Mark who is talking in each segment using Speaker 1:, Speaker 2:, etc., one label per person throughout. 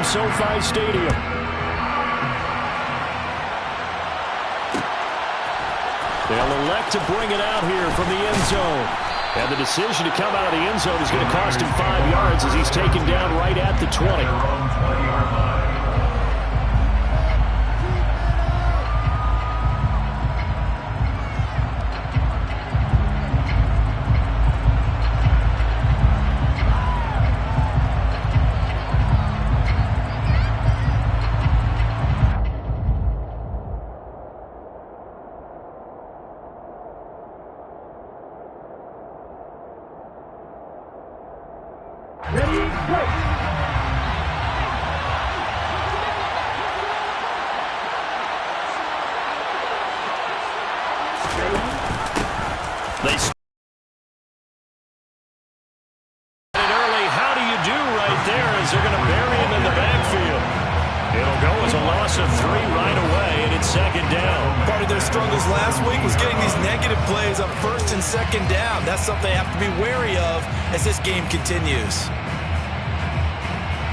Speaker 1: SoFi Stadium. They'll elect to bring it out here from the end zone. And the decision to come out of the end zone is going to cost him 5 yards as he's taken down right at the 20. They started early. How do you do right there as they're going to bury him in the backfield? It'll go as a loss of 3 right away, and it's second down.
Speaker 2: Part of their struggles last week was getting these negative plays on first and second down. That's something they have to be wary of as this game continues.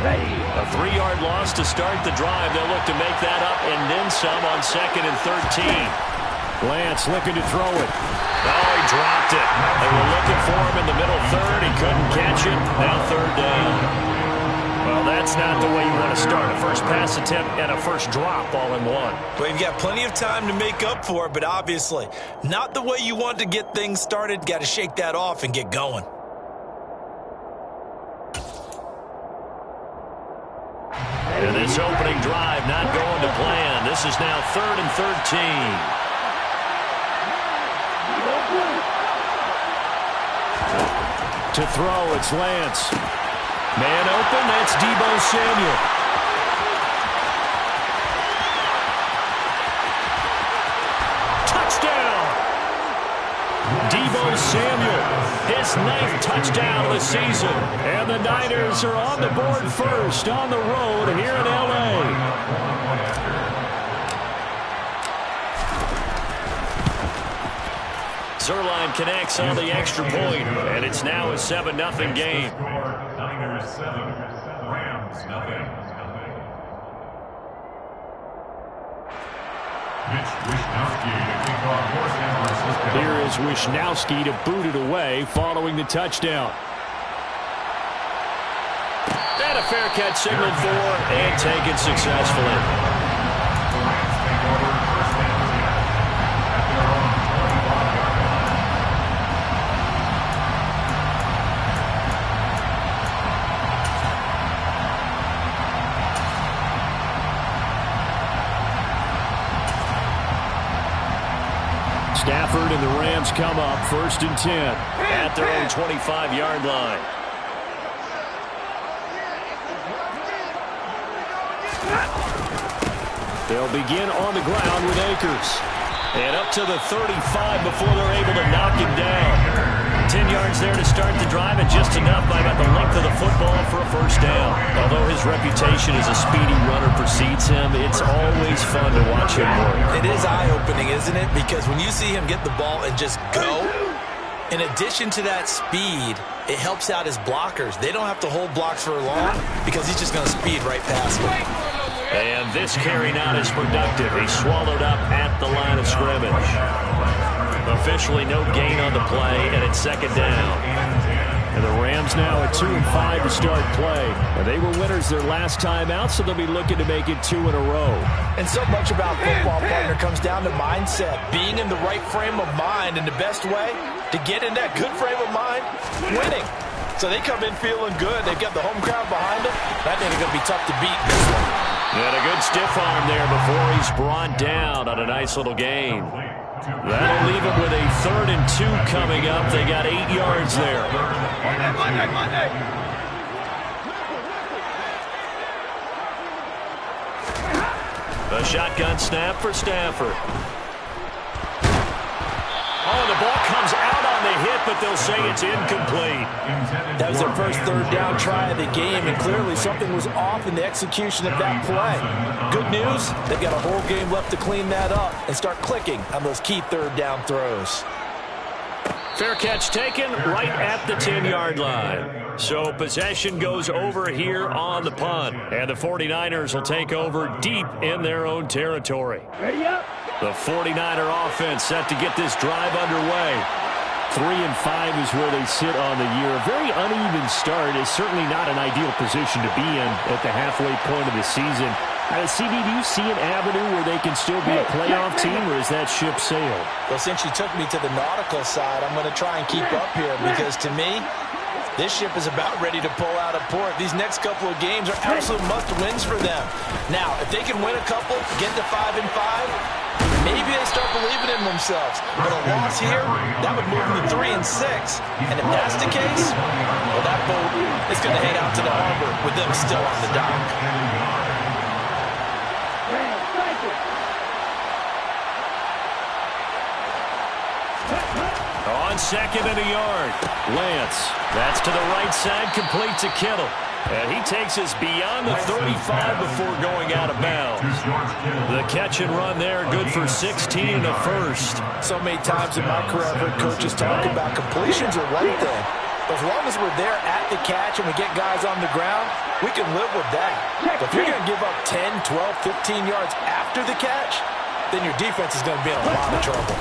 Speaker 1: A 3-yard loss to start the drive. They'll look to make that up and then some on 2nd and 13. Lance looking to throw it. Oh, he dropped it. They were looking for him in the middle third. He couldn't catch it. Now 3rd down. Well, that's not the way you want to start. A first pass attempt and a first drop all in one.
Speaker 2: Well, you've got plenty of time to make up for it, but obviously not the way you want to get things started. Got to shake that off and get going.
Speaker 1: And this opening drive not going to plan. This is now 3rd and 13. To throw, it's Lance. Man open, that's Deebo Samuel. Touchdown! Deebo Samuel, his 9th touchdown of the season. And the Niners are on the board first on the road here in L.A. Zuerlein connects on the extra point, and it's now a 7-0 game.
Speaker 3: Niners 7, Rams 0.
Speaker 1: Here is Wishnowsky to boot it away following the touchdown. And a fair catch signaled for and taken successfully. Stafford and the Rams come up 1st and 10 at their own 25-yard line. They'll begin on the ground with Akers. And up to the 35 before they're able to knock him down. 10 yards there to start the drive, and just enough by about the length of the football for a first down. Although his reputation as a speedy runner precedes him, it's always fun to watch him work.
Speaker 2: It is eye-opening, isn't it? Because when you see him get the ball and just go, in addition to that speed, it helps out his blockers. They don't have to hold blocks for long because he's just going to speed right past them.
Speaker 1: And this carry not as productive. He's swallowed up at the line of scrimmage. Officially no gain on the play, and it's 2nd down. And the Rams now at 2-5 to start play. And they were winners their last time out, so they'll be looking to make it 2 in a row.
Speaker 2: And so much about football, partner, comes down to mindset. Being in the right frame of mind, and the best way to get in that good frame of mind, winning. So they come in feeling good. They've got the home crowd behind them. I think it's going to be tough to beat this one.
Speaker 1: And a good stiff arm there before he's brought down on a nice little gain. That'll leave him with a 3rd and 2 coming up. They got 8 yards there. A shotgun snap for Stafford. Oh, the ball comes out on the hit, but they'll say it's incomplete.
Speaker 2: That was their first 3rd down try of the game, and clearly something was off in the execution of that play. Good news, they've got a whole game left to clean that up and start clicking on those key 3rd down throws.
Speaker 1: Fair catch taken right at the 10-yard line. So possession goes over here on the punt. And the 49ers will take over deep in their own territory. The 49er offense set to get this drive underway. 3-5 is where they sit on the year. A very uneven start is certainly not an ideal position to be in at the halfway point of the season. CD, do you see an avenue where they can still be a playoff team, or is that ship sailed?
Speaker 2: Well, since you took me to the nautical side, I'm going to try and keep up here because, to me, this ship is about ready to pull out of port. These next couple of games are absolute must-wins for them. Now, if they can win a couple, get to 5-5, maybe they start believing in themselves. But a loss here, that would move them to 3-6. And if that's the case, well, that boat is going to head out to the harbor with them still on the dock.
Speaker 1: On second and a yard, Lance. That's to the right side, complete to Kittle. And he takes us beyond the 35 before going out of bounds. The catch and run there, good for 16 and a first.
Speaker 2: So many times in my career, I've heard coaches talk about completions are one thing. But as long as we're there at the catch and we get guys on the ground, we can live with that. But if you're going to give up 10, 12, 15 yards after the catch, then your defense is going to be in a lot of trouble.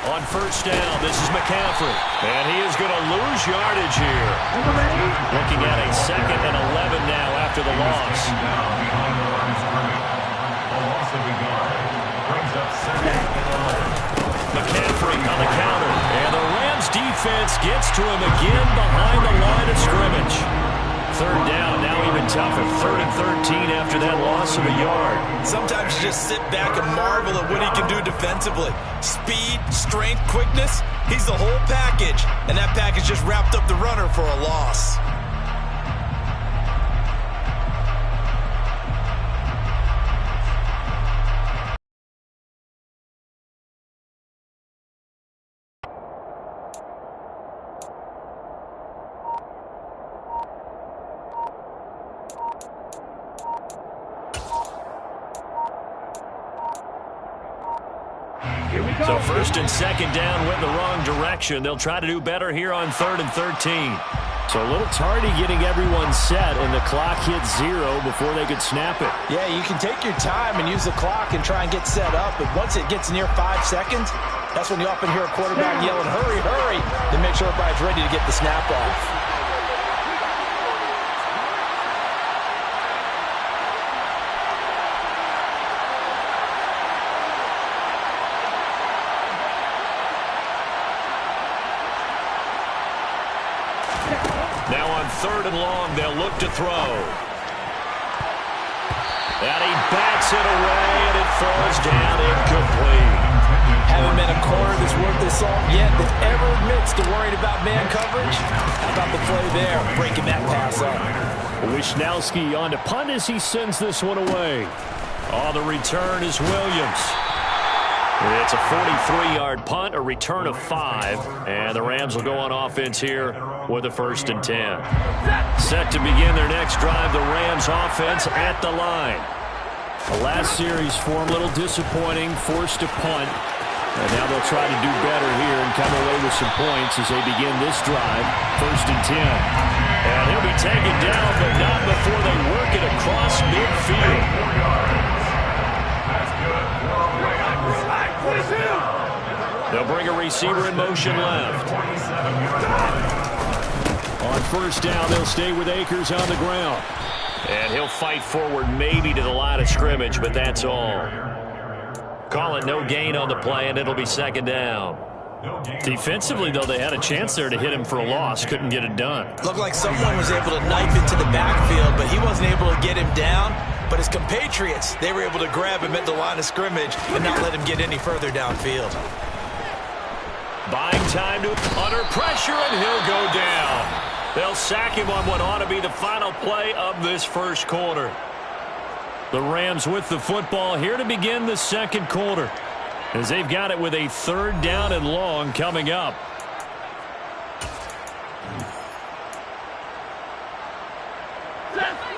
Speaker 1: On first down, this is McCaffrey. And he is going to lose yardage here. Looking at a 2nd and 11 now after the loss. McCaffrey on the counter. And the Rams defense gets to him again behind the line of scrimmage. Third down, now even tougher. 3rd and 13 after that loss of a yard.
Speaker 2: Sometimes you just sit back and marvel at what he can do defensively. Speed, strength, quickness, he's the whole package. And that package just wrapped up the runner for a loss.
Speaker 1: So 1st and 2nd down went the wrong direction. They'll try to do better here on 3rd and 13. So a little tardy getting everyone set, and the clock hit 0 before they could snap it.
Speaker 2: Yeah, you can take your time and use the clock and try and get set up, but once it gets near 5 seconds, that's when you often hear a quarterback yelling, hurry, hurry, to make sure everybody's ready to get the snap off.
Speaker 1: Now on 3rd and long, they'll look to throw. And he bats it away, and it falls down incomplete.
Speaker 2: Haven't been a corner that's worth the salt yet that ever admits to worrying about man coverage. How about the play there, breaking that pass up?
Speaker 1: Wisnowski on to punt as he sends this one away. On the return is Williams. It's a 43-yard punt, a return of 5, and the Rams will go on offense here with a 1st and 10. Set to begin their next drive, the Rams offense at the line. The last series for them, a little disappointing, forced to punt. And now they'll try to do better here and come away with some points as they begin this drive, 1st and 10. And he'll be taken down, but not before they work it across midfield. They'll bring a receiver in motion left. On 1st down, they'll stay with Akers on the ground. And he'll fight forward maybe to the line of scrimmage, but that's all. Call it no gain on the play, and it'll be 2nd down. Defensively, though, they had a chance there to hit him for a loss. Couldn't get it done.
Speaker 2: Looked like someone was able to knife into the backfield, but he wasn't able to get him down. But his compatriots, they were able to grab him at the line of scrimmage and not let him get any further downfield.
Speaker 1: Buying time to under pressure, and he'll go down. They'll sack him on what ought to be the final play of this 1st quarter. The Rams with the football here to begin the 2nd quarter, as they've got it with a 3rd down and long coming up.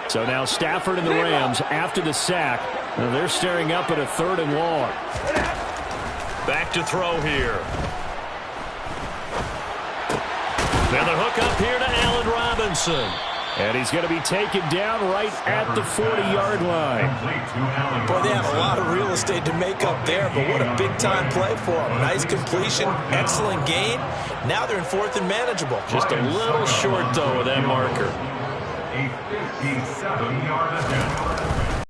Speaker 1: So now Stafford and the Rams after the sack. Now they're staring up at a 3rd and long. Back to throw here. And the hook up here to Allen Robinson. And he's going to be taken down right at the 40-yard line.
Speaker 2: Boy, they had a lot of real estate to make up there, but what a big-time play for them. Nice completion, excellent gain. Now they're in 4th and manageable.
Speaker 1: Just a little short, though, of that marker.
Speaker 3: A 57-yard attempt.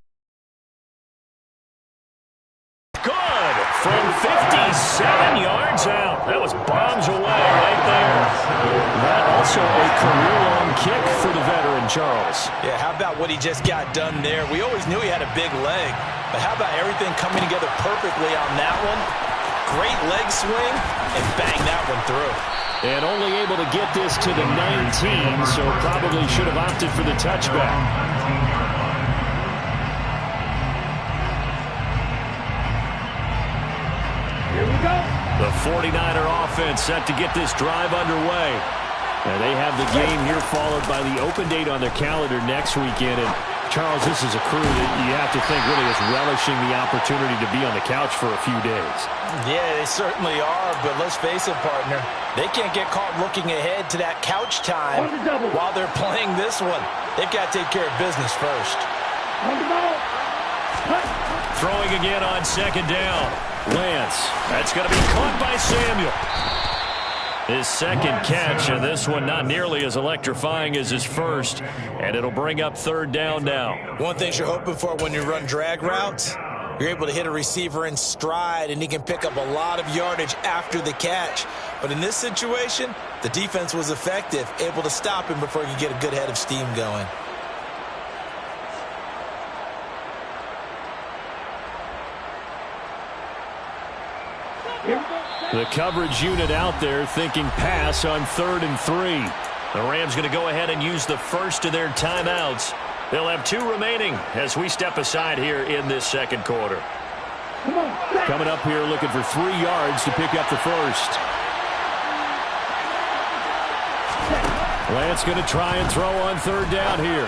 Speaker 1: Good from 57 yards out. That was bombs away right there. That also a career-long kick for the veteran, Charles.
Speaker 2: Yeah, how about what he just got done there? We always knew he had a big leg, but how about everything coming together perfectly on that one? Great leg swing, and bang that one through.
Speaker 1: And only able to get this to the 19, so probably should have opted for the touchback.
Speaker 4: Here we go.
Speaker 1: The 49er offense set to get this drive underway. And they have the game here followed by the open date on their calendar next weekend. And Charles, this is a crew that you have to think really is relishing the opportunity to be on the couch for a few days.
Speaker 2: Yeah, they certainly are, but let's face it, partner. They can't get caught looking ahead to that couch time while they're playing this one. They've got to take care of business first.
Speaker 1: Throwing again on 2nd down. Lance. That's going to be caught by Samuel. His 2nd catch, and this one not nearly as electrifying as his first. And it'll bring up 3rd down now.
Speaker 2: One thing you're hoping for when you run drag routes, you're able to hit a receiver in stride, and he can pick up a lot of yardage after the catch. But in this situation, the defense was effective, able to stop him before he could get a good head of steam going.
Speaker 1: The coverage unit out there thinking pass on 3rd and 3. The Rams going to go ahead and use the first of their timeouts. They'll have 2 remaining as we step aside here in this 2nd quarter. Coming up here looking for 3 yards to pick up the first. Lance going to try and throw on 3rd down here.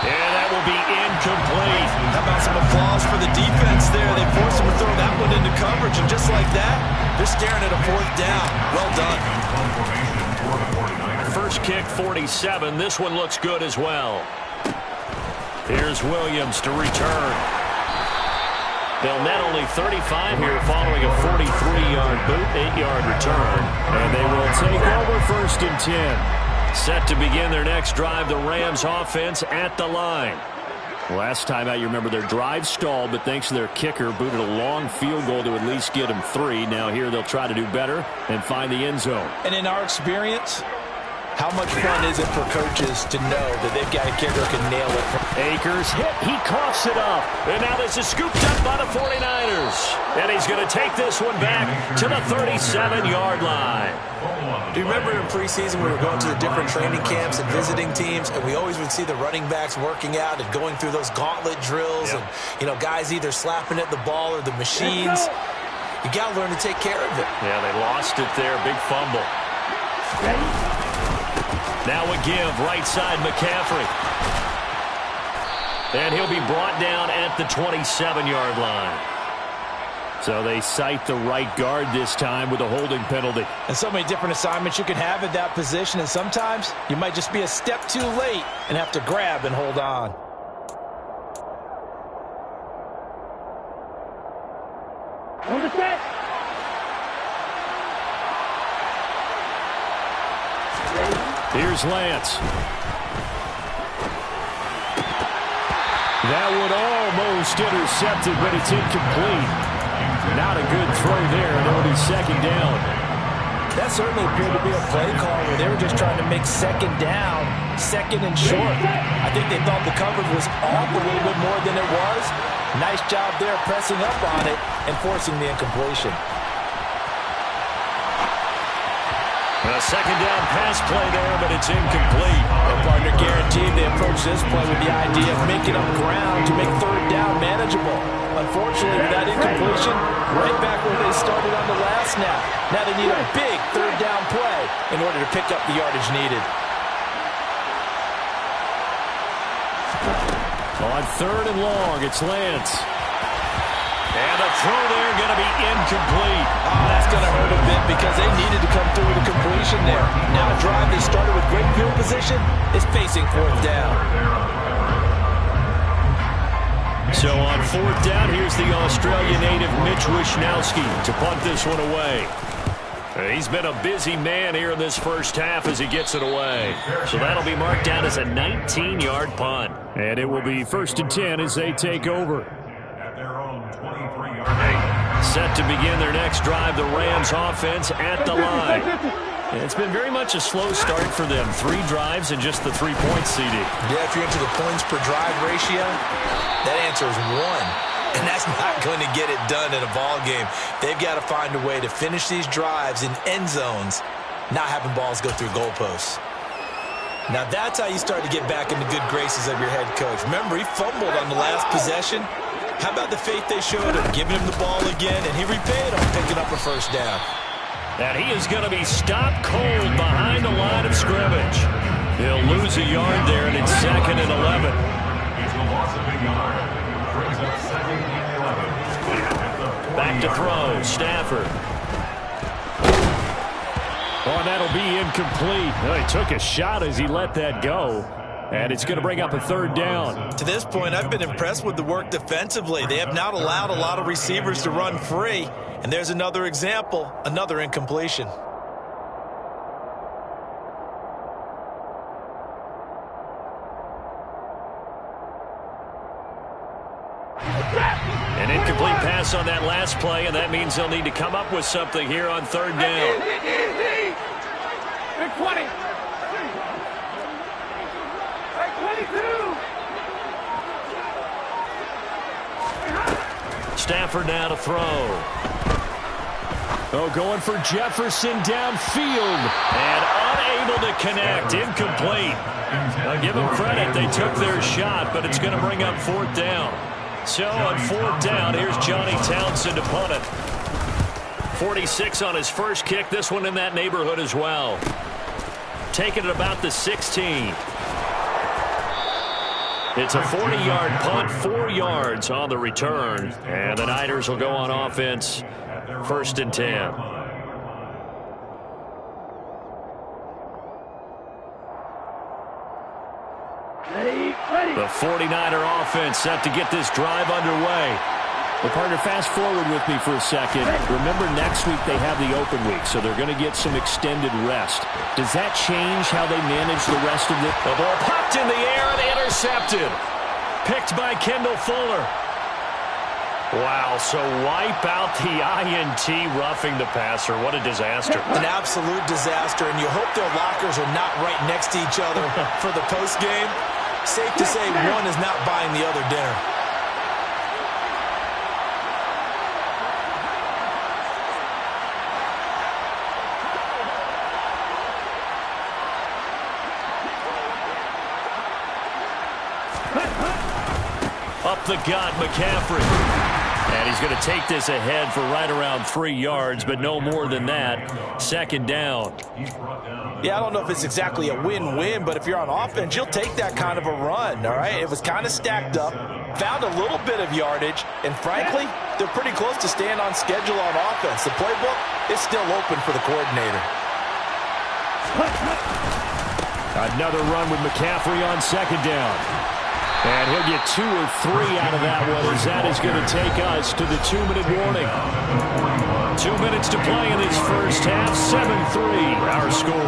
Speaker 1: And that will be incomplete.
Speaker 2: How about some applause for the defense there? They forced him to throw that one into coverage, and just like that, they're staring at a 4th down. Well done.
Speaker 1: First kick, 47. This one looks good as well. Here's Williams to return. They'll net only 35 here following a 43-yard boot, 8-yard return. And they will take over 1st and 10. Set to begin their next drive, the Rams offense at the line. Last time out, you remember their drive stalled, but thanks to their kicker, booted a long field goal to at least get them 3. Now here they'll try to do better and find the end zone.
Speaker 2: And in our experience, how much fun is it for coaches to know that they've got a kicker who can nail it?
Speaker 1: Akers hit, he coughs it up. And now this is scooped up by the 49ers. And he's going to take this one back to the 37-yard line.
Speaker 2: Do you remember in preseason we were going to the different training camps and visiting teams, and we always would see the running backs working out and going through those gauntlet drills, and, you know, guys either slapping at the ball or the machines. You got to learn to take care of it.
Speaker 1: Yeah, they lost it there. Big fumble. Now a give, right side, McCaffrey. And he'll be brought down at the 27-yard line. So they cite the right guard this time with a holding penalty.
Speaker 2: And so many different assignments you can have at that position, and sometimes you might just be a step too late and have to grab and hold on.
Speaker 4: On the set.
Speaker 1: Here's Lance. That one almost intercepted, but it's incomplete. Not a good throw there, and it'll be 2nd down.
Speaker 2: That certainly appeared to be a play call where they were just trying to make 2nd down, 2nd and short. I think they thought the coverage was off a little bit more than it was. Nice job there pressing up on it and forcing the incompletion.
Speaker 1: A 2nd down pass play there, but it's incomplete.
Speaker 2: Their partner guaranteed they approached this play with the idea of making up ground to make 3rd down manageable. Unfortunately, with that incompletion, right back where they started on the last snap. Now they need a big 3rd down play in order to pick up the yardage needed.
Speaker 1: On 3rd and long, it's Lance. And the throw there going to be incomplete.
Speaker 2: Oh, that's going to hurt a bit because they needed to come through with a completion there. Now a drive that started with great field position is facing fourth down.
Speaker 1: So on fourth down, here's the Australian native Mitch Wishnowsky to punt this one away. He's been a busy man here in this first half as he gets it away. So that'll be marked down as a 19-yard punt. And it will be 1st and 10 as they take over.
Speaker 3: At their own 23-yard line.
Speaker 1: Set to begin their next drive, the Rams offense at the line. It's been very much a slow start for them. 3 drives and just the 3 points, CD.
Speaker 2: Yeah, if you're into the points per drive ratio, that answer is 1. And that's not going to get it done in a ball game. They've got to find a way to finish these drives in end zones, not having balls go through goalposts. Now that's how you start to get back in the good graces of your head coach. Remember, he fumbled on the last possession. How about the faith they showed him, giving him the ball again, and he repaid him, picking up a first down.
Speaker 1: And he is going to be stopped cold behind the line of scrimmage. He'll lose a yard there, and it's 2nd and 11.
Speaker 3: It's a loss of a yard. Brings up 2nd and 11.
Speaker 1: Back to throw, Stafford. Oh, that'll be incomplete. Well, he took a shot as he let that go. And it's going to bring up a 3rd down.
Speaker 2: To this point, I've been impressed with the work defensively. They have not allowed a lot of receivers to run free. And there's another example, another incompletion.
Speaker 1: An incomplete pass on that last play, and that means they'll need to come up with something here on 3rd down.
Speaker 4: 20. 22.
Speaker 1: Stafford now to throw. Oh, going for Jefferson downfield. And unable to connect. Incomplete. I'll give them credit. They took their shot, but it's going to bring up 4th down. So on 4th down, here's Johnny Townsend to punt it. 46 on his first kick. This one in that neighborhood as well. Taking it about the 16. It's a 40-yard punt, 4 yards on the return. And the Niners will go on offense, 1st and 10. The 49er offense set to get this drive underway.
Speaker 5: Well, partner, fast forward with me for a second. Remember, next week they have the open week, so they're going to get some extended rest. Does that change how they manage the rest of the...
Speaker 1: The ball popped in the air and intercepted. Picked by Kendall Fuller. Wow, so wipe out the INT roughing the passer. What a disaster.
Speaker 2: An absolute disaster, and you hope their lockers are not right next to each other for the postgame. Safe to say one is not buying the other dinner.
Speaker 1: Up the gut, McCaffrey. And he's going to take this ahead for right around 3 yards, but no more than that. 2nd down.
Speaker 2: Yeah, I don't know if it's exactly a win-win, but if you're on offense, you'll take that kind of a run, all right? It was kind of stacked up, found a little bit of yardage, and frankly, they're pretty close to staying on schedule on offense. The playbook is still open for the coordinator.
Speaker 1: Another run with McCaffrey on 2nd down. And he'll get 2 or 3 out of that one, as that is going to take us to the 2-minute warning. 2 minutes to play in this first half. 7-3, our score.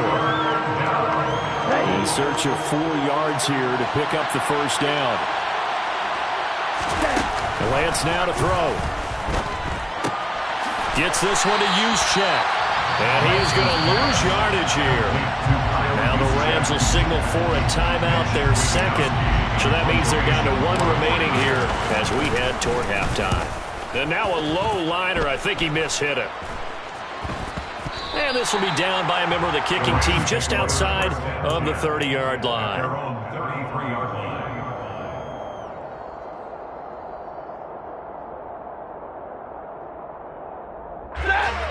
Speaker 1: In search of 4 yards here to pick up the first down. Lance now to throw. Gets this one to Juszczyk. And he is going to lose yardage here. Now the Rams will signal for a timeout, their second. So that means they're down to 1 remaining here as we head toward halftime. And now a low liner. I think he mishit it. And this will be down by a member of the kicking team just outside of the 30-yard line.
Speaker 3: Their own 33-yard line.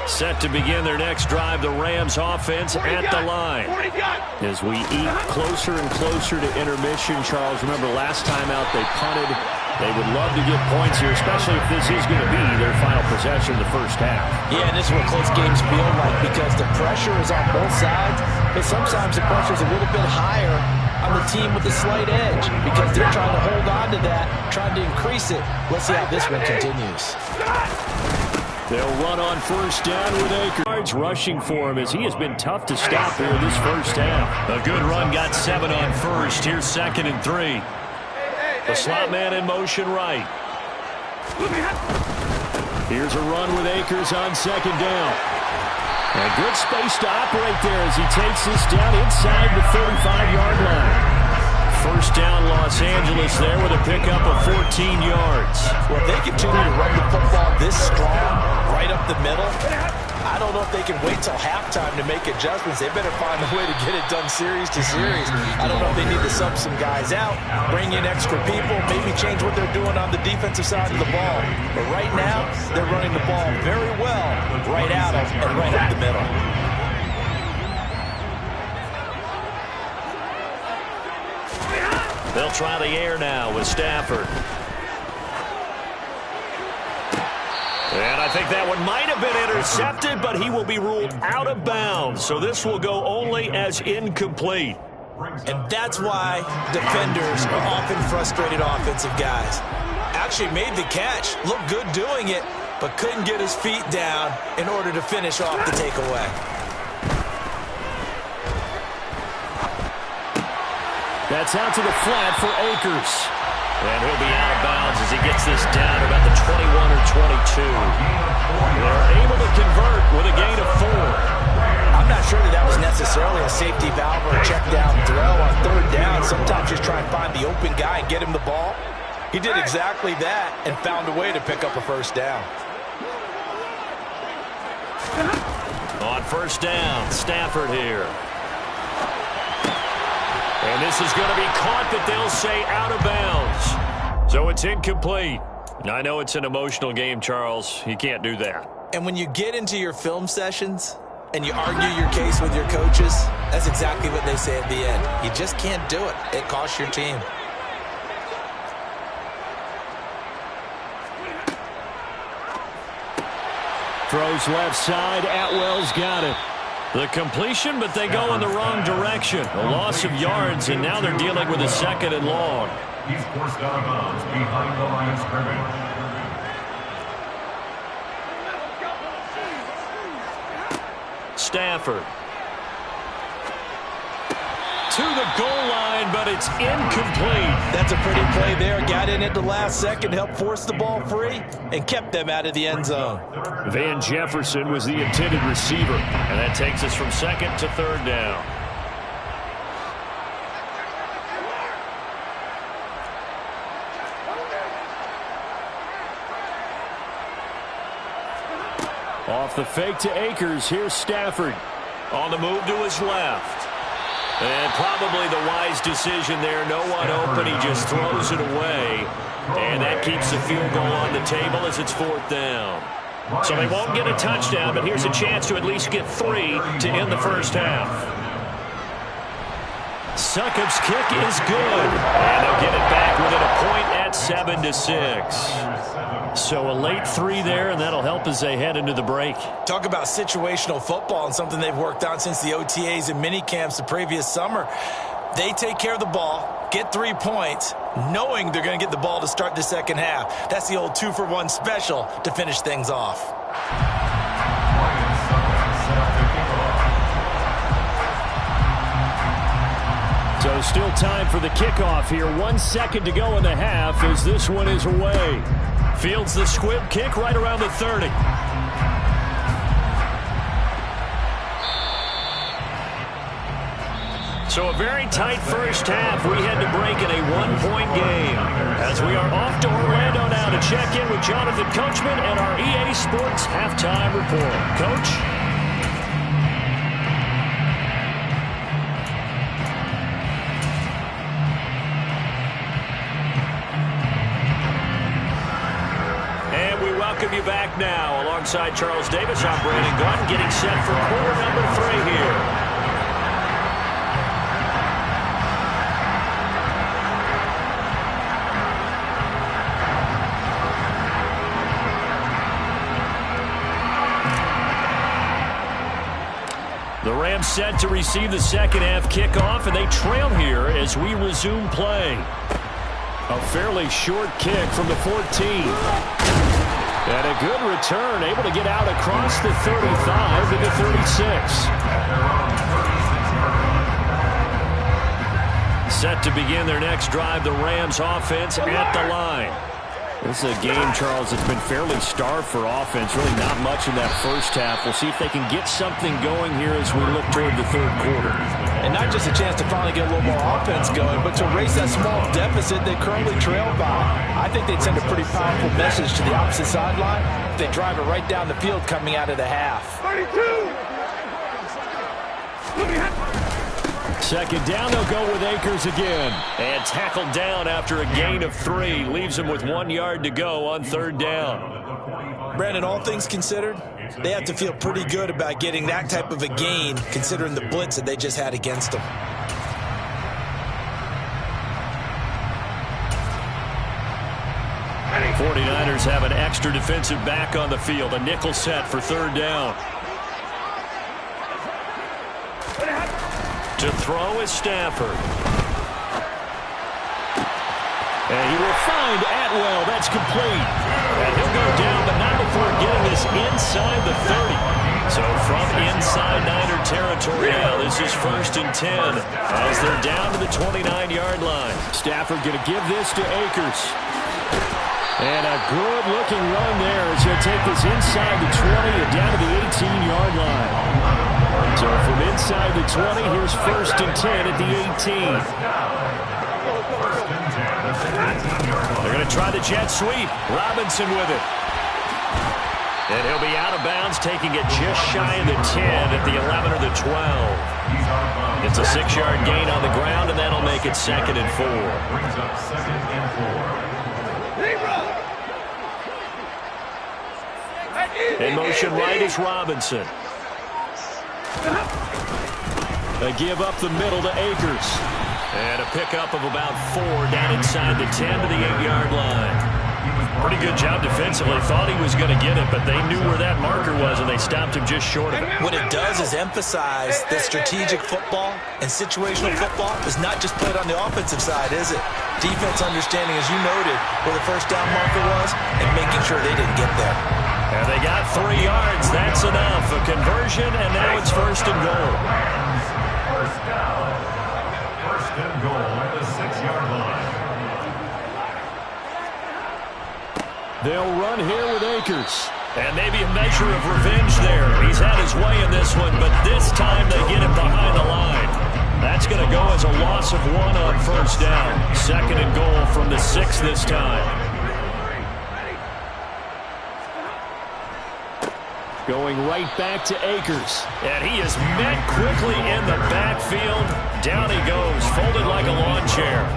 Speaker 1: Set to begin their next drive, the Rams offense at the line.
Speaker 5: As we eat closer and closer to intermission, Charles, remember last time out they punted They would love to get points here, especially if this is going to be their final possession of the first half.
Speaker 2: Yeah, and this is what close games feel like because the pressure is on both sides, but sometimes the pressure is a little bit higher on the team with the slight edge because they're trying to hold on to that, trying to increase it. Let's see how this one continues.
Speaker 5: They'll run on first down with Akers. Rushing for him as he has been tough to stop here this first half.
Speaker 1: A good run, got 7 on first. Here's 2nd and 3. The slot man in motion right.
Speaker 5: Here's a run with Akers on 2nd down. A good space to operate there as he takes this down inside the 35-yard line. First down, Los Angeles there with a pickup of 14 yards.
Speaker 2: Well, if they continue to run the football this strong, right up the middle, I don't know if they can wait till halftime to make adjustments. They better find a way to get it done series to series. I don't know if they need to sub some guys out, bring in extra people, maybe change what they're doing on the defensive side of the ball. But right now, they're running the ball very well right out of and right up the middle.
Speaker 1: They'll try the air now with Stafford. And I think that one might have been intercepted, but he will be ruled out of bounds. So this will go only as incomplete.
Speaker 2: And that's why defenders are often frustrated offensive guys. Actually made the catch, looked good doing it, but couldn't get his feet down in order to finish off the takeaway.
Speaker 5: That's out to the flat for Akers.
Speaker 1: And he'll be out of bounds as he gets this down to about the 21 or 22. They're able to convert with a gain of 4.
Speaker 2: I'm not sure that was necessarily a safety valve or a check down throw on 3rd down. Sometimes just try and find the open guy and get him the ball. He did exactly that and found a way to pick up a first down.
Speaker 1: On first down, Stafford here. And this is going to be caught, but they'll say out of bounds. So it's incomplete. I know it's an emotional game, Charles. You can't do that.
Speaker 2: And when you get into your film sessions and you argue your case with your coaches, that's exactly what they say at the end. You just can't do it. It costs your team.
Speaker 5: Throws left side. Atwell's got it.
Speaker 1: The completion, but they go in the wrong direction. A loss of yards, and now they're dealing with a 2nd and long.
Speaker 3: He's forced out of bounds behind the line of scrimmage.
Speaker 1: Stafford. To the goal line, but it's incomplete.
Speaker 2: That's a pretty play there. Got in at the last second, helped force the ball free, and kept them out of the end zone.
Speaker 5: Van Jefferson was the intended receiver.
Speaker 1: And that takes us from 2nd to 3rd down.
Speaker 5: Off the fake to Akers. Here's Stafford.
Speaker 1: On the move to his left. And probably the wise decision there. No one open. He just throws it away. And that keeps the field goal on the table as it's 4th down. So they won't get a touchdown, but here's a chance to at least get 3 to end the first half. Succop's kick is good. And they'll get it back within a point at 7-6.
Speaker 5: So a late 3 there, and that'll help as they head into the break.
Speaker 2: Talk about situational football and something they've worked on since the OTAs and mini camps the previous summer. They take care of the ball, get 3 points, knowing they're going to get the ball to start the second half. That's the old 2-for-1 special to finish things off.
Speaker 5: So still time for the kickoff here. 1 second to go in the half as this one is away.
Speaker 1: Fields the squib kick right around the 30. So a very tight first half. We had to break in a 1-point game. As we are off to Orlando now to check in with Jonathan Coachman and our EA Sports Halftime Report. Coach? And we welcome you back now. Alongside Charles Davis, I'm Brandon Gaudin, getting set for quarter number 3 here. The Rams set to receive the second half kickoff, and they trail here as we resume play. A fairly short kick from the 14. And a good return, able to get out across the 35 to the 36. Set to begin their next drive, the Rams offense at the line. This is a game, Charles, that's been fairly starved for offense. Really not much in that first half. We'll see if they can get something going here as we look toward the third quarter.
Speaker 2: And not just a chance to finally get a little more offense going, but to erase that small deficit they currently trail by. I think they'd send a pretty powerful message to the opposite sideline if they drive it right down the field coming out of the half.
Speaker 4: 32!
Speaker 1: Second down, they'll go with Akers again. And tackled down after a gain of 3. Leaves him with 1 yard to go on third down.
Speaker 2: Brandon, all things considered, they have to feel pretty good about getting that type of a gain considering the blitz that they just had against them.
Speaker 1: The 49ers have an extra defensive back on the field. A nickel set for third down. To throw is Stafford. And he will find Atwell. That's complete. And he'll go down, but not before getting this inside the 30. So from inside Niner territory now, this is 1st and 10 as they're down to the 29-yard line. Stafford going to give this to Akers. And a good-looking run there as he'll take this inside the 20 and down to the 18-yard line. So from inside the 20, here's 1st and 10 at the 18. They're going to try the jet sweep. Robinson with it. And he'll be out of bounds, taking it just shy of the 10 at the 11 or the 12. It's a 6-yard gain on the ground, and that'll make it 2nd and 4.
Speaker 3: Brings up 2nd and 4.
Speaker 1: In motion right is Robinson. They give up the middle to Akers. And a pickup of about 4 down inside the 10 to the 8-yard line. Pretty good job defensively. Thought he was going to get it, but they knew where that marker was, and they stopped him just short of it.
Speaker 2: What it does is emphasize that strategic football and situational football is not just played on the offensive side, is it? Defense understanding, as you noted, where the first down marker was and making sure they didn't get there.
Speaker 1: And they got 3 yards. That's enough. A conversion, and now it's 1st and goal.
Speaker 3: First down. 1st and goal at the 6-yard line.
Speaker 1: They'll run here with Akers. And maybe a measure of revenge there. He's had his way in this one, but this time they get him behind the line. That's going to go as a loss of 1 on 1st down. 2nd and goal from the 6 this time. Going right back to Akers. And he is met quickly in the backfield. Down he goes, folded like a lawn chair.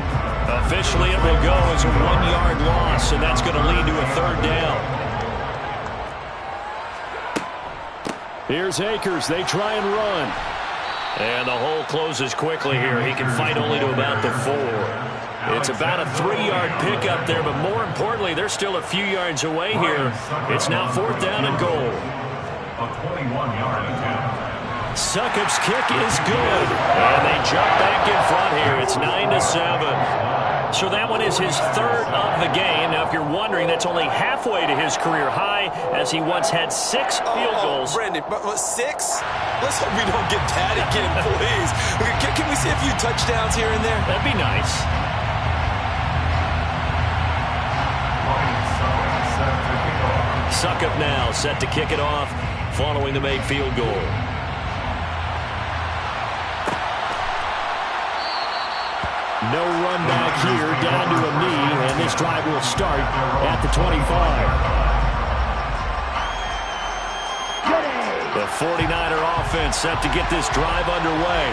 Speaker 1: Officially, it will go as a 1-yard loss, and that's going to lead to a 3rd down. Here's Akers. They try and run. And the hole closes quickly here. He can fight only to about the 4. It's about a 3-yard pickup there, but more importantly, they're still a few yards away here. It's now 4th down and goal.
Speaker 3: A 21-yard attempt.
Speaker 1: Succop's kick is good. And they jump back in front here. It's 9-7. So that one is his 3rd of the game. Now, if you're wondering, that's only halfway to his career high, as he once had 6 field goals.
Speaker 2: Brandon, but 6? Let's hope we don't get that again, please. Can we see a few touchdowns here and there?
Speaker 1: That'd be nice. Succop now set to kick it off following the made field goal. No run back here, down to a knee, and this drive will start at the 25. The 49er offense set to get this drive underway.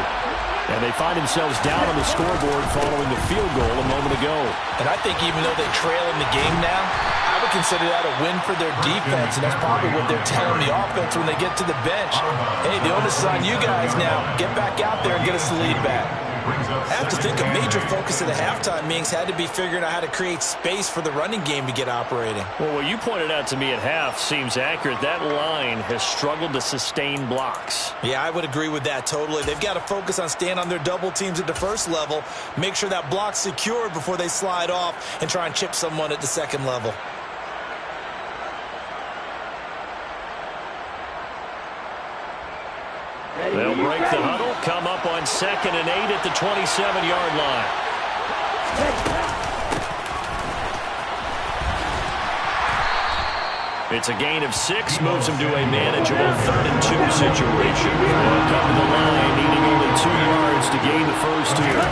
Speaker 1: And they find themselves down on the scoreboard following the field goal a moment ago.
Speaker 2: And I think even though they trail in the game now, I would consider that a win for their defense, and that's probably what they're telling the offense when they get to the bench. Hey, the onus is on you guys now. Get back out there and get us the lead back. I have to think a major focus of the halftime meetings had to be figuring out how to create space for the running game to get operating.
Speaker 1: Well, what you pointed out to me at half seems accurate. That line has struggled to sustain blocks.
Speaker 2: Yeah, I would agree with that totally. They've got to focus on staying on their double teams at the first level, make sure that block's secured before they slide off and try and chip someone at the second level.
Speaker 1: They'll break the huddle, come up on 2nd and 8 at the 27-yard line. It's a gain of 6, moves them to a manageable 3rd and 2 situation. They'll come to the line, needing only 2 yards to gain the first here.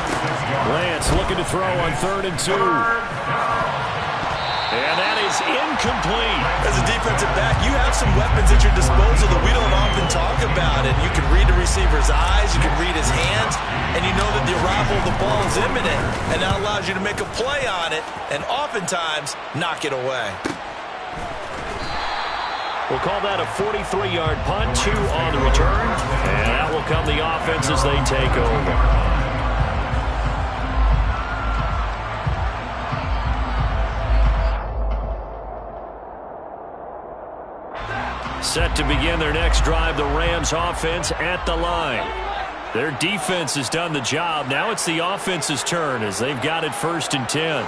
Speaker 1: Lance looking to throw on 3rd and 2. And that is incomplete.
Speaker 2: As a defensive back, you have some weapons at your disposal that we don't often talk about. And you can read the receiver's eyes, you can read his hands, and you know that the arrival of the ball is imminent. And that allows you to make a play on it and oftentimes knock it away.
Speaker 1: We'll call that a 43-yard punt, 2 on the return. And that will come the offense as they take over. Set to begin their next drive, the Rams offense at the line. Their defense has done the job. Now it's the offense's turn as they've got it 1st and 10.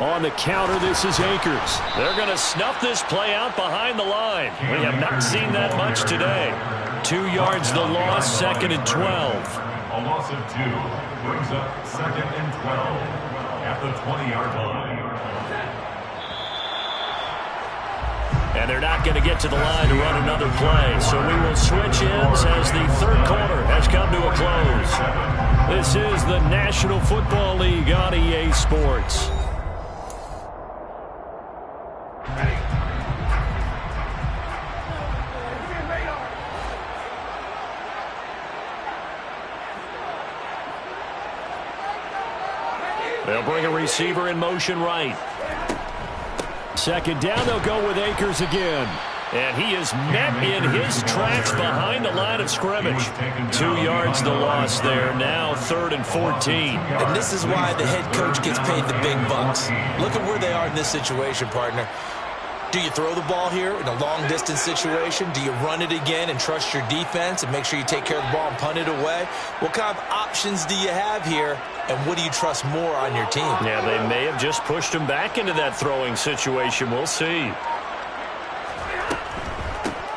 Speaker 1: On the counter, this is Akers. They're going to snuff this play out behind the line. We have not seen that much today. 2 yards the loss, 2nd and 12.
Speaker 3: A loss of 2 brings up 2nd and 12 at the 20-yard line.
Speaker 1: And they're not going to get to the line to run another play. So we will switch ends as the 3rd quarter has come to a close. This is the National Football League on EA Sports. They'll bring a receiver in motion right. 2nd down, they'll go with Akers again. And he is met in his tracks behind the line of scrimmage. 2 yards the loss there. Now 3rd and 14.
Speaker 2: And this is why the head coach gets paid the big bucks. Look at where they are in this situation, partner. Do you throw the ball here in a long-distance situation? Do you run it again and trust your defense and make sure you take care of the ball and punt it away? What kind of options do you have here, and what do you trust more on your team?
Speaker 1: Yeah, they may have just pushed him back into that throwing situation. We'll see.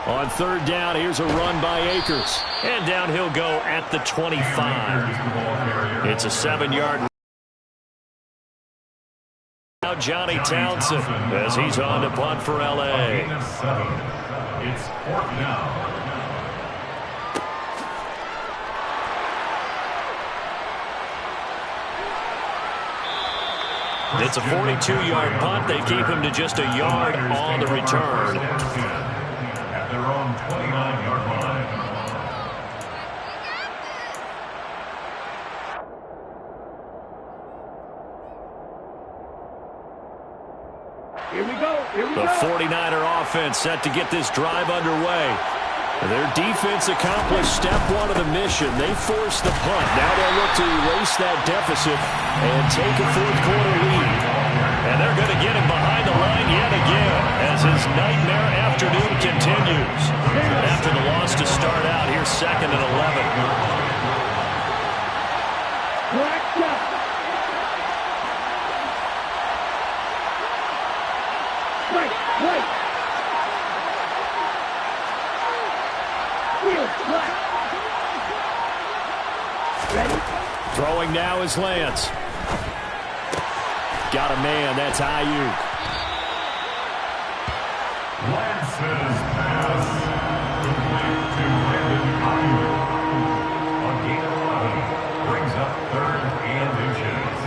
Speaker 1: On 3rd down, here's a run by Akers. And down he'll go at the 25. It's a 7-yard. Now Johnny Townsend as he's on to punt for L.A.
Speaker 3: It's 4th down.
Speaker 1: It's a 42-yard punt. They keep him to just a yard on the return.
Speaker 3: At their own 29-yard line.
Speaker 4: Here we go.
Speaker 1: The 49er offense set to get this drive underway. Their defense accomplished step 1 of the mission. They forced the punt. Now they'll look to erase that deficit and take a 4th quarter lead. And they're going to get him behind the line yet again as his nightmare afternoon continues. After the loss to start out, here's 2nd and 11. Throwing now is Lance. Got a man. That's Ayuk.
Speaker 3: Lance's pass complete to Brandon Ayuk. A gain of 11 brings up 3rd and inches.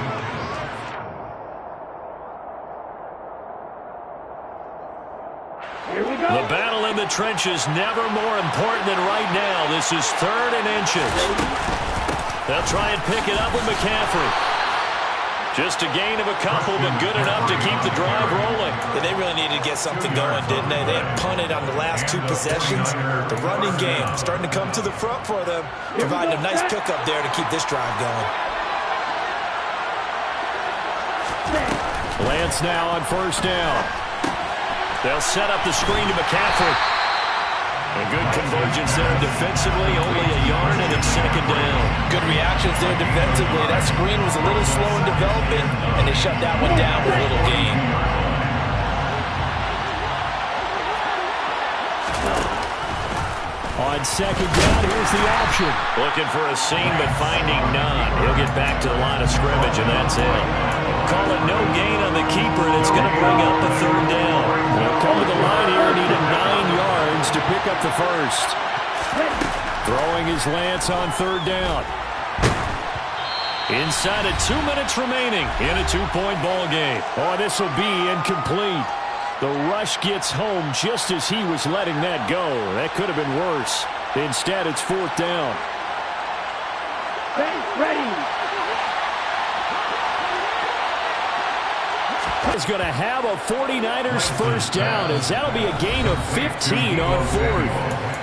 Speaker 4: Here we go.
Speaker 1: The battle in the trenches never more important than right now. This is 3rd and inches. They'll try and pick it up with McCaffrey. Just a gain of a couple, but good enough to keep the drive rolling.
Speaker 2: Yeah, they really needed to get something going, didn't they? They had punted on the last 2 possessions. The running game starting to come to the front for them, providing a nice pickup there to keep this drive going.
Speaker 5: Lance now on first down.
Speaker 1: They'll set up the screen to McCaffrey. A good convergence there defensively, only a yard, and it's second down.
Speaker 2: Good reactions there defensively. That screen was a little slow in developing, and they shut that one down with a little gain.
Speaker 5: On second down, here's the option.
Speaker 1: Looking for a seam, but finding none. He'll get back to the line of scrimmage, and that's it. Call it no gain on the keeper, and it's going to bring up a third down.
Speaker 5: They'll come to the line here, needing 9 yards to pick up the first. Throwing is Lance on third down.
Speaker 1: Inside of 2 minutes remaining in a 2-point ball game.
Speaker 5: Oh, this will be incomplete. The rush gets home just as he was letting that go. That could have been worse. Instead, it's fourth down.
Speaker 4: Ready.
Speaker 5: Is going to have a 49ers first down, as that'll be a gain of 15 on fourth.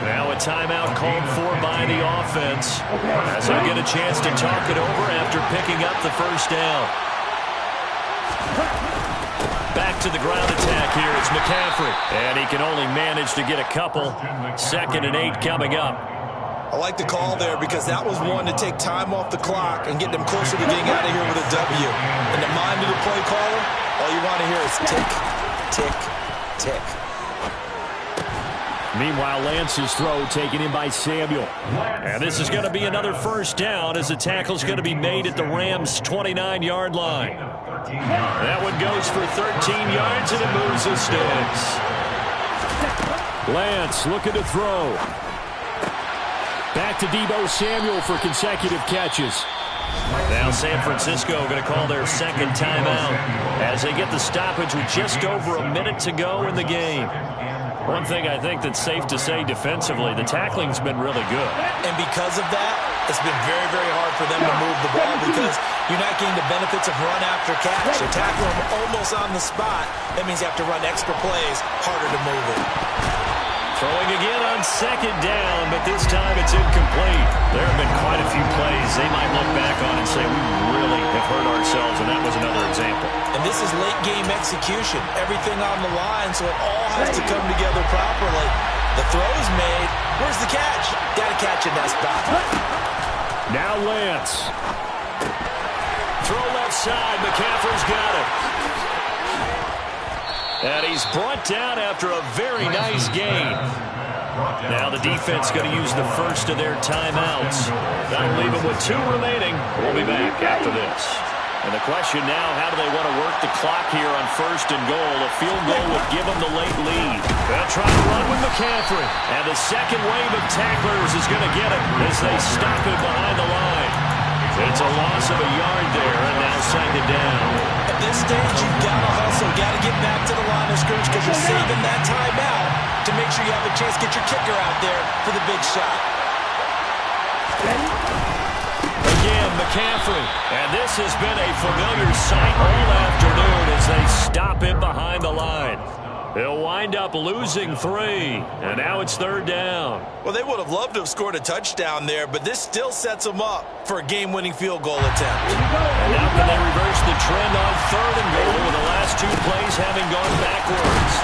Speaker 1: Now a timeout called for by the offense, as they'll get a chance to talk it over after picking up the first down. Back to the ground attack here. It's McCaffrey, and he can only manage to get a couple. 2nd and 8 coming up.
Speaker 2: I like the call there because that was one to take time off the clock and get them closer to getting out of here with a W. In the mind of the play caller, all you want to hear is tick, tick, tick.
Speaker 5: Meanwhile, Lance's throw taken in by Samuel.
Speaker 1: And this is going to be another first down as the tackle's going to be made at the Rams' 29-yard line. That one goes for 13 yards, and it moves the sticks.
Speaker 5: Lance looking to throw. Back to Deebo Samuel for consecutive catches.
Speaker 1: Now San Francisco going to call their second timeout as they get the stoppage with just over a minute to go in the game. One thing I think that's safe to say defensively, the tackling's been really good.
Speaker 2: And because of that, it's been very, very hard for them to move the ball because you're not getting the benefits of run after catch. You tackle them almost on the spot. That means you have to run extra plays, harder to move it.
Speaker 1: Throwing again on second down, but this time it's incomplete. There have been quite a few plays they might look back on and say, we really have hurt ourselves, and that was another example.
Speaker 2: And this is late-game execution. Everything on the line, so it all has to come together properly. The throw's made. Where's the catch? Got to catch in that spot.
Speaker 5: Now Lance.
Speaker 1: Throw left side. McCaffrey's got it. And he's brought down after a very nice gain. Now the defense going to use the first of their timeouts. That'll leave them with 2 remaining. We'll be back after this. And the question now, how do they want to work the clock here on first and goal? A field goal would give them the late lead. They'll try to run with McCaffrey. And the second wave of tacklers is going to get it as they stop it behind the line. It's a loss of a yard there, and now second down.
Speaker 2: At this stage, you've got to hustle. Got to get back to the line of scrimmage because you're saving that timeout to make sure you have a chance to get your kicker out there for the big shot.
Speaker 1: Again, McCaffrey. And this has been a familiar sight all afternoon as they stop him behind the line. They'll wind up losing 3, and now it's third down.
Speaker 2: Well, they would have loved to have scored a touchdown there, but this still sets them up for a game-winning field goal attempt.
Speaker 1: And now can they reverse the trend on third and goal with the last 2 plays having gone backwards?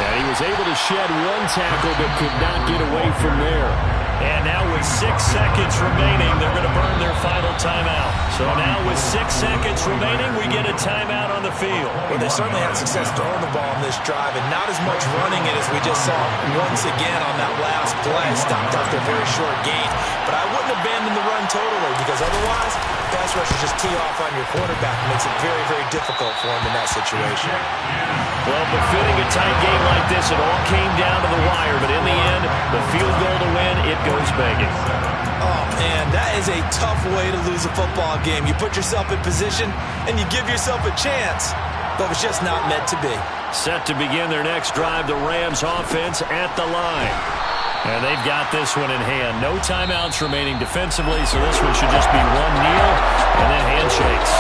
Speaker 5: Yeah, he was able to shed 1 tackle but could not get away from there.
Speaker 1: And now with 6 seconds remaining, they're going to burn their final timeout. So now with 6 seconds remaining, we get a timeout on the field.
Speaker 2: Well, they certainly had success throwing the ball on this drive, and not as much running it as we just saw once again on that last play. Stopped after a very short gain. But I wouldn't abandon the run totally because otherwise, pass rushers just tee off on your quarterback. It makes it very, very difficult for him in that situation.
Speaker 1: Well, befitting a tight game like this, it all came down to the wire. But in the end, the field goal to win, it goes begging.
Speaker 2: Oh, man, that is a tough way to lose a football game. You put yourself in position, and you give yourself a chance. But it's just not meant to be.
Speaker 1: Set to begin their next drive, the Rams offense at the line. And they've got this one in hand. No timeouts remaining defensively, so this one should just be one kneel and then handshakes.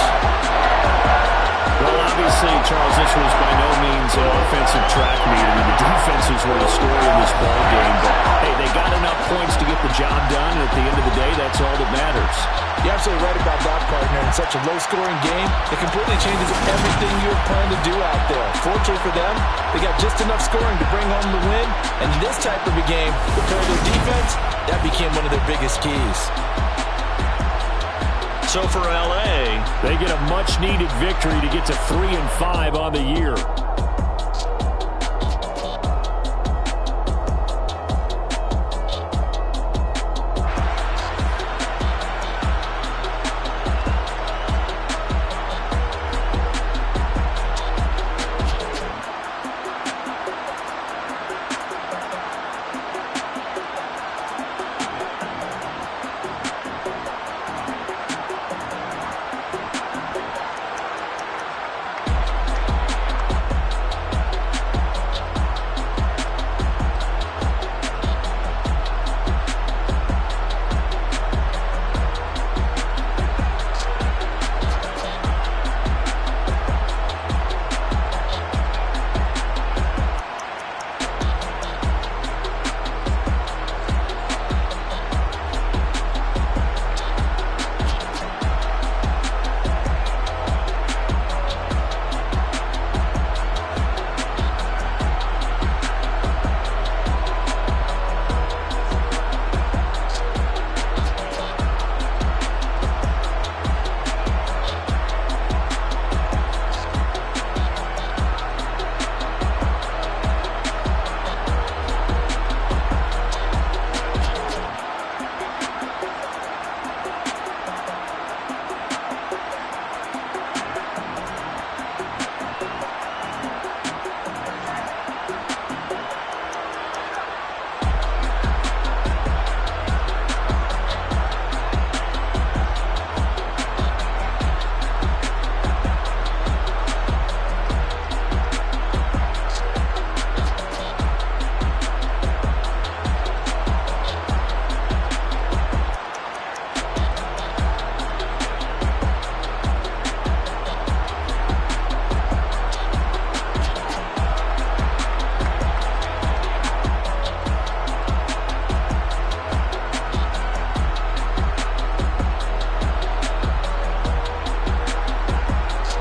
Speaker 1: Well, obviously, Charles, this was by no means an offensive track meet. I mean, the defenses were the story of this ball game. But, hey, they got enough points to get the job done, and at the end of the day, that's all that matters.
Speaker 2: You're absolutely right about that, partner. In such a low-scoring game, it completely changes everything you had planned to do out there. Fortunately for them, they got just enough scoring to bring home the win. And in this type of a game, with their defense, that became one of their biggest keys.
Speaker 1: So for L.A.,
Speaker 5: they get a much-needed victory to get to 3-5 on the year.